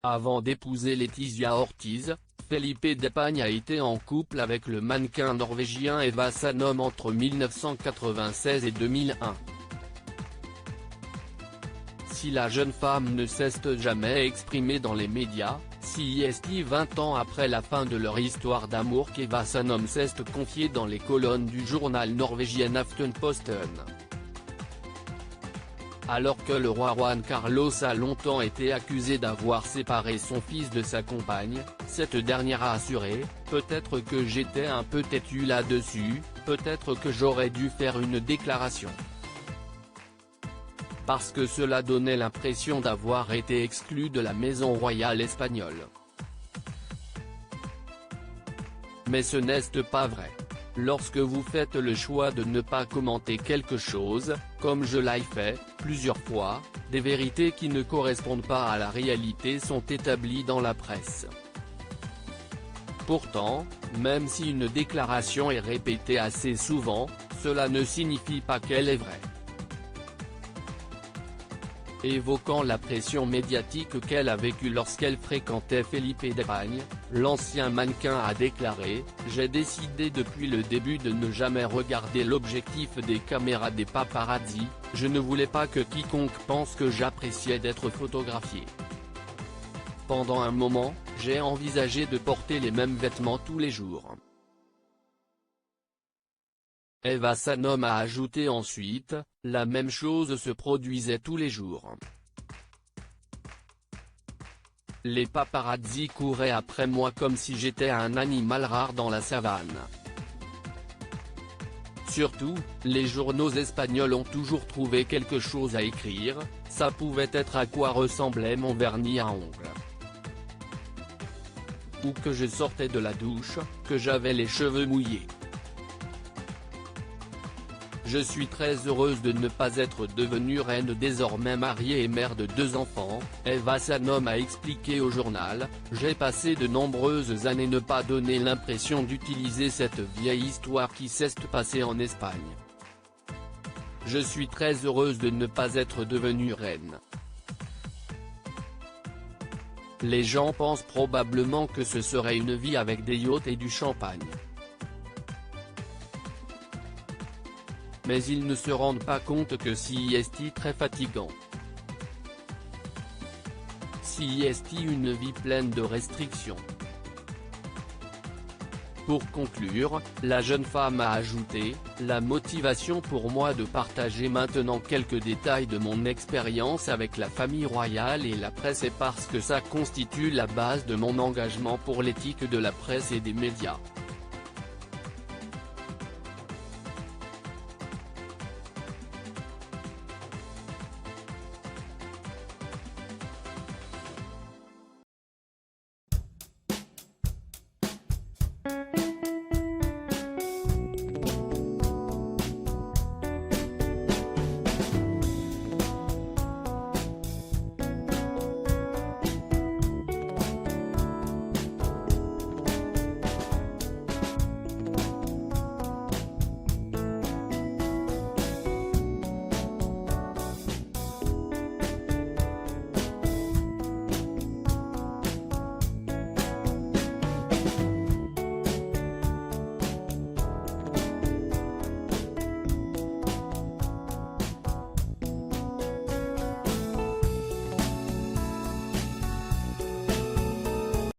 Avant d'épouser Letizia Ortiz, Felipe D'Apagne a été en couple avec le mannequin norvégien Eva Sannom entre 1996 et 2001. Si la jeune femme ne s'est jamais exprimée dans les médias, c'est 20 ans après la fin de leur histoire d'amour qu'Eva Sannom s'est confiée dans les colonnes du journal norvégien Aftenposten. Alors que le roi Juan Carlos a longtemps été accusé d'avoir séparé son fils de sa compagne, cette dernière a assuré « Peut-être que j'étais un peu têtu là-dessus, peut-être que j'aurais dû faire une déclaration. Parce que cela donnait l'impression d'avoir été exclu de la maison royale espagnole. Mais ce n'est pas vrai. Lorsque vous faites le choix de ne pas commenter quelque chose, comme je l'ai fait, plusieurs fois, des vérités qui ne correspondent pas à la réalité sont établies dans la presse. Pourtant, même si une déclaration est répétée assez souvent, cela ne signifie pas qu'elle est vraie. » Évoquant la pression médiatique qu'elle a vécue lorsqu'elle fréquentait Felipe D'Apagne, l'ancien mannequin a déclaré « J'ai décidé depuis le début de ne jamais regarder l'objectif des caméras des paparazzi, je ne voulais pas que quiconque pense que j'appréciais d'être photographié. Pendant un moment, j'ai envisagé de porter les mêmes vêtements tous les jours. » Eva Sannom a ajouté ensuite, la même chose se produisait tous les jours. Les paparazzi couraient après moi comme si j'étais un animal rare dans la savane. Surtout, les journaux espagnols ont toujours trouvé quelque chose à écrire, ça pouvait être à quoi ressemblait mon vernis à ongles. Ou que je sortais de la douche, que j'avais les cheveux mouillés. Je suis très heureuse de ne pas être devenue reine désormais mariée et mère de 2 enfants, Eva Sannom a expliqué au journal, j'ai passé de nombreuses années ne pas donner l'impression d'utiliser cette vieille histoire qui s'est passée en Espagne. Je suis très heureuse de ne pas être devenue reine. Les gens pensent probablement que ce serait une vie avec des yachts et du champagne. Mais ils ne se rendent pas compte que c'est très fatigant. C'est une vie pleine de restrictions. Pour conclure, la jeune femme a ajouté, la motivation pour moi de partager maintenant quelques détails de mon expérience avec la famille royale et la presse est parce que ça constitue la base de mon engagement pour l'éthique de la presse et des médias.